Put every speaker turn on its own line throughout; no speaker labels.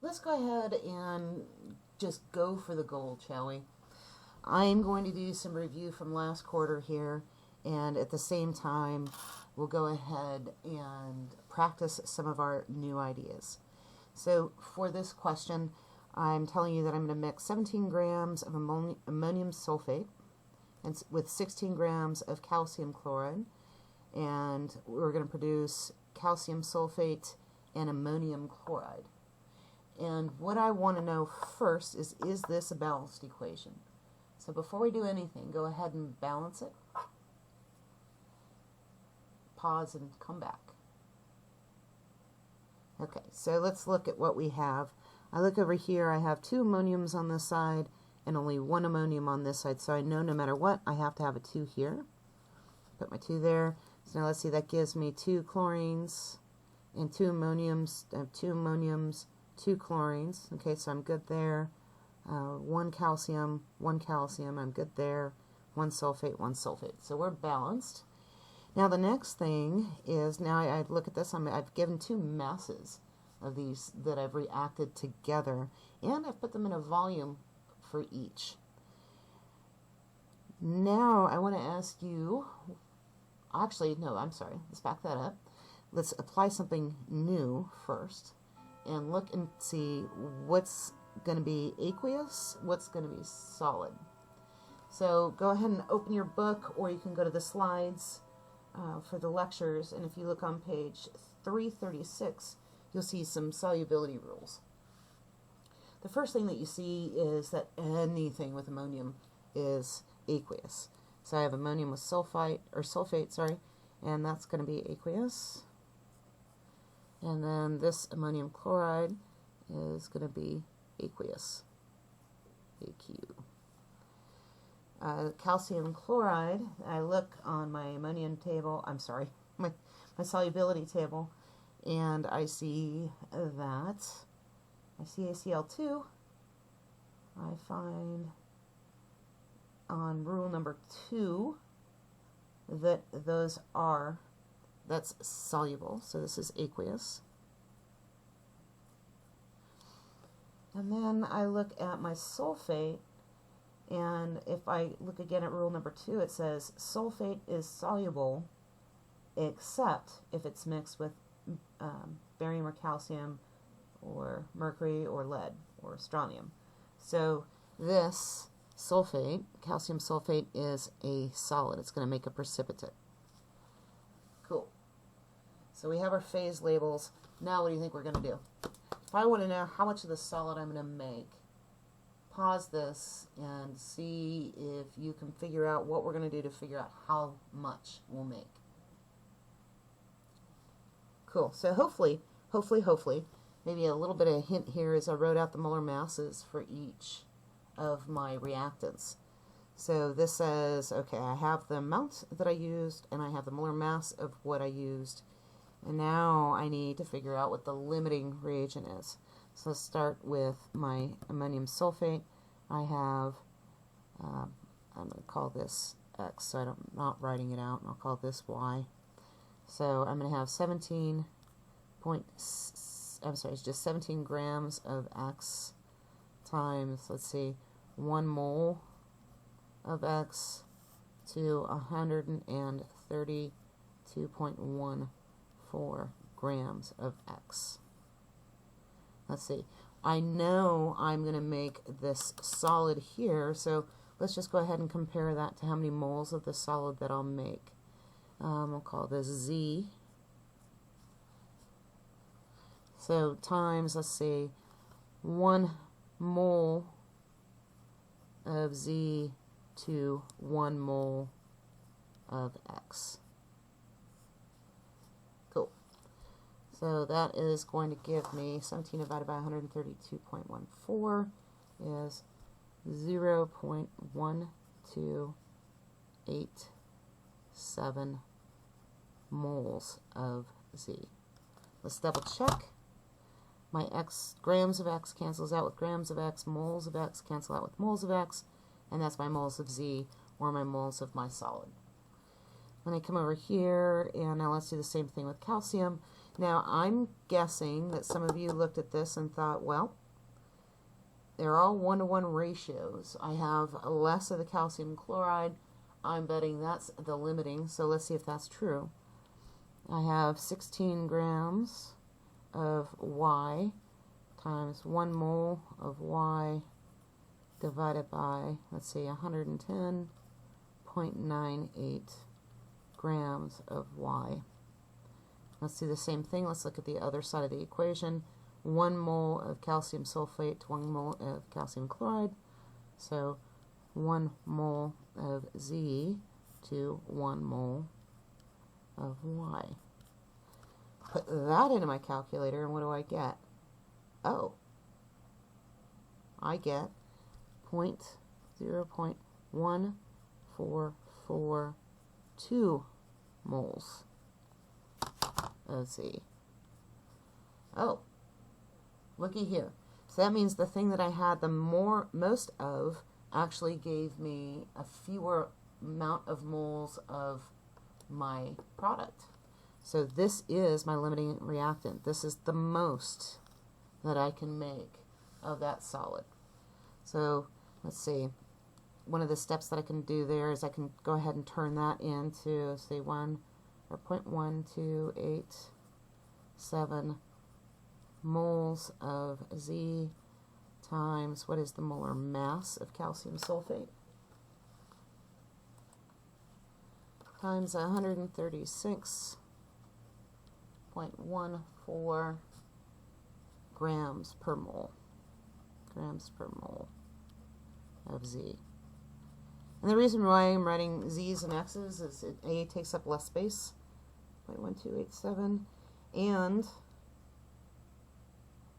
Let's go ahead and just go for the gold, shall we? I'm going to do some review from last quarter here, and at the same time, we'll go ahead and practice some of our new ideas. So for this question, I'm telling you that I'm going to mix 17 grams of ammonium sulfate and with 16 grams of calcium chloride, and we're going to produce calcium sulfate and ammonium chloride. And what I want to know first is this a balanced equation? So before we do anything, go ahead and balance it. Pause and come back. Okay, so let's look at what we have. I look over here, I have 2 ammoniums on this side and only 1 ammonium on this side, so I know no matter what, I have to have a 2 here. Put my 2 there. So now let's see, that gives me 2 chlorines and 2 ammoniums. I have 2 ammoniums, 2 chlorines. Okay, so I'm good there. 1 calcium, I'm good there. 1 sulfate, 1 sulfate. So we're balanced. Now the next thing is, now I look at this, I've given 2 masses of these that I've reacted together, and I've put them in a volume for each. Now I want to ask you, actually, no, I'm sorry, let's back that up. Let's apply something new first and look and see what's going to be aqueous, what's going to be solid. So go ahead and open your book, or you can go to the slides for the lectures, and if you look on page 336, you'll see some solubility rules. The first thing that you see is that anything with ammonium is aqueous. So I have ammonium with sulfate, sorry, and that's going to be aqueous. And then this ammonium chloride is going to be aqueous, AQ. Calcium chloride, I look on my ammonium table, my solubility table, and I see that my CaCl2, I find on rule number 2 that that's soluble, so this is aqueous. And then I look at my sulfate, and if I look again at rule number 2, it says sulfate is soluble except if it's mixed with barium or calcium or mercury or lead or strontium. So this sulfate, calcium sulfate, is a solid. It's going to make a precipitate. Cool. So we have our phase labels. Now what do you think we're going to do? If I want to know how much of the solid I'm going to make, pause this and see if you can figure out what we're going to do to figure out how much we'll make. Cool. So hopefully, maybe a little bit of a hint here is I wrote out the molar masses for each of my reactants. So this says, okay, I have the amount that I used, and I have the molar mass of what I used. And now I need to figure out what the limiting reagent is. So let's start with my ammonium sulfate. I have, I'm going to call this X, so I'm not writing it out, and I'll call this Y. So I'm going to have it's just 17 grams of X times, let's see, 1 mole of X to 132.14 grams of X. Let's see. I know I'm going to make this solid here, so let's just go ahead and compare that to how many moles of the solid that I'll make. We'll call this Z. So times, let's see, 1 mole of Z to 1 mole of X. Cool. So that is going to give me 17 divided by 132.14 is 0.1287 moles of Z. Let's double check. My X, grams of X cancels out with grams of X, moles of X cancel out with moles of X, and that's my moles of Z, or my moles of my solid. Then I come over here, and now let's do the same thing with calcium. Now, I'm guessing that some of you looked at this and thought, well, they're all 1-to-1 ratios. I have less of the calcium chloride. I'm betting that's the limiting, so let's see if that's true. I have 16 grams of Y times 1 mole of Y divided by, let's see, 110.98 grams of Y. Let's do the same thing. Let's look at the other side of the equation. 1 mole of calcium sulfate to 1 mole of calcium chloride. So 1 mole of Z to 1 mole of Y. Put that into my calculator, and what do I get? Oh, I get 0.1442 moles of Z. Oh, looky here. So that means the thing that I had the most of actually gave me a fewer amount of moles of my product. So this is my limiting reactant. This is the most that I can make of that solid. So let's see. One of the steps that I can do there is I can go ahead and turn that into, say, 0.1287 moles of Z times, what is the molar mass of calcium sulfate? Times 136.14 grams per mole. Grams per mole of Z. And the reason why I'm writing Z's and X's is A takes up less space, 0.1287, and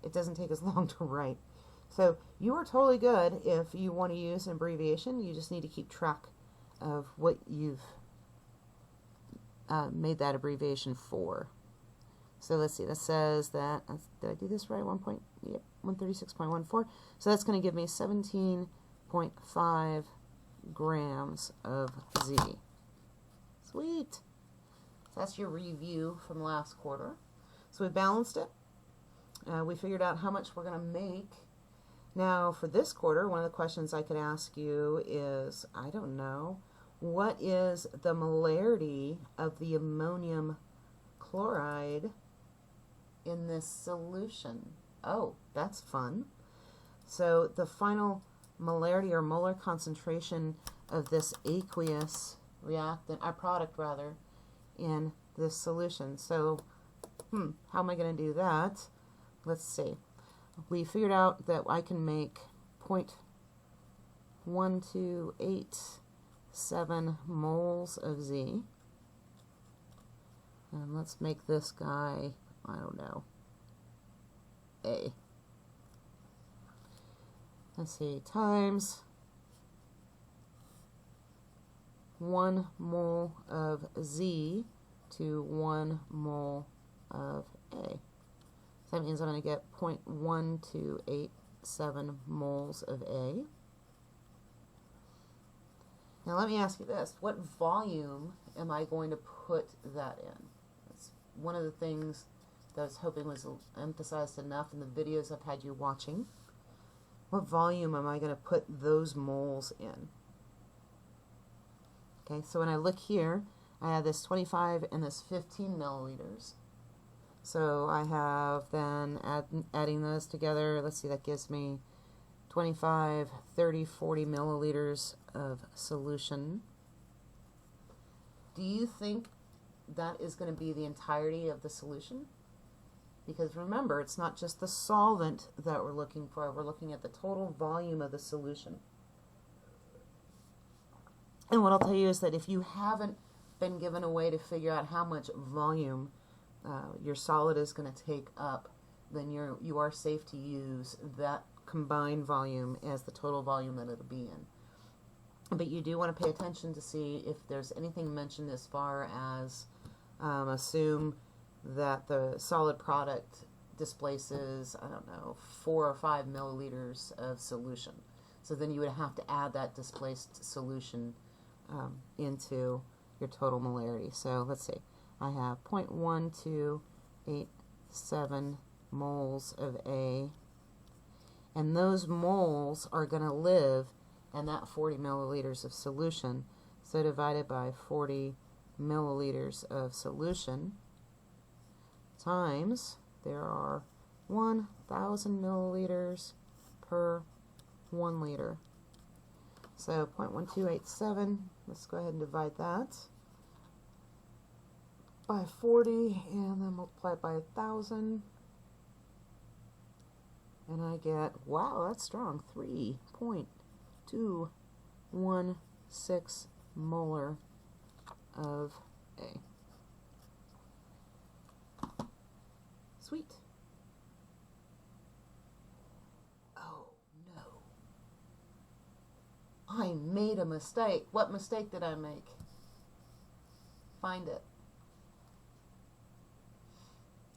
it doesn't take as long to write. So you are totally good if you want to use an abbreviation. You just need to keep track of what you've made that abbreviation for. So let's see, that says that, did I do this right? 136.14. So that's going to give me 17.5 grams of Z. Sweet. So that's your review from last quarter. So we balanced it. We figured out how much we're going to make. Now for this quarter, one of the questions I could ask you is, I don't know, what is the molarity of the ammonium chloride in this solution? Oh, that's fun. So the final molarity or molar concentration of this aqueous reactant, our product rather, in this solution. So, how am I going to do that? Let's see. We figured out that I can make 0.1287 moles of Z. And let's make this guy, I don't know, A. Let's see, times 1 mole of Z to 1 mole of A. So that means I'm going to get 0.1287 moles of A. Now let me ask you this. What volume am I going to put that in? That's one of the things that I was hoping was emphasized enough in the videos I've had you watching. What volume am I going to put those moles in? Okay, so when I look here, I have this 25 and this 15 milliliters. So I have then adding those together, let's see, that gives me 25, 30, 40 milliliters of solution. Do you think that is going to be the entirety of the solution? Because remember, it's not just the solvent that we're looking for. We're looking at the total volume of the solution. And what I'll tell you is that if you haven't been given a way to figure out how much volume your solid is going to take up, then you are safe to use that combined volume as the total volume that it'll be in. But you do want to pay attention to see if there's anything mentioned as far as assume that the solid product displaces, I don't know, 4 or 5 milliliters of solution. So then you would have to add that displaced solution into your total molarity. So let's see, I have 0.1287 0.87 moles of A. And those moles are going to live in that 40 milliliters of solution. So divided by 40 milliliters of solution times, there are 1,000 milliliters per 1 liter. So 0.1287, let's go ahead and divide that by 40 and then multiply it by 1,000. And I get, wow, that's strong, 3.216 molar of A. Sweet. Oh, no. I made a mistake. What mistake did I make? Find it.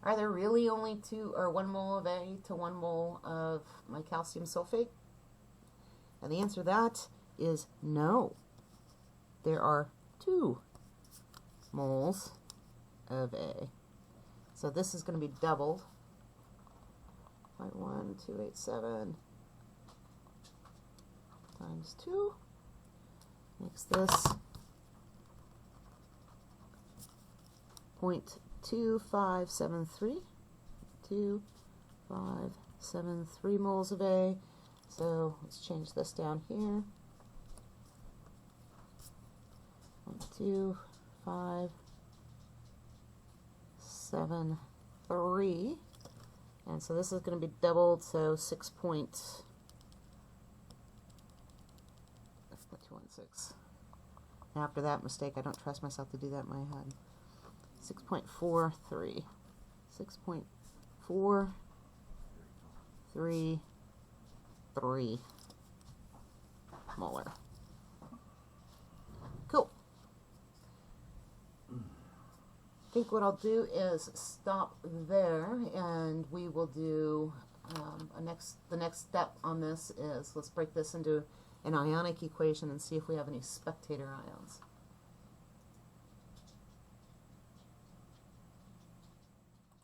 Are there really only 1 mole of A to 1 mole of my calcium sulfate? And the answer to that is no. There are 2 moles of A. So this is going to be doubled. 0.1287 times 2 makes this 0.2573. 2573 moles of A. So let's change this down here. 0.2573. And so this is going to be doubled, so 6.216. After that mistake, I don't trust myself to do that in my head. 6.43. 6.433 molar. Cool. I think what I'll do is stop there, and we will do the next step on this is let's break this into an ionic equation and see if we have any spectator ions.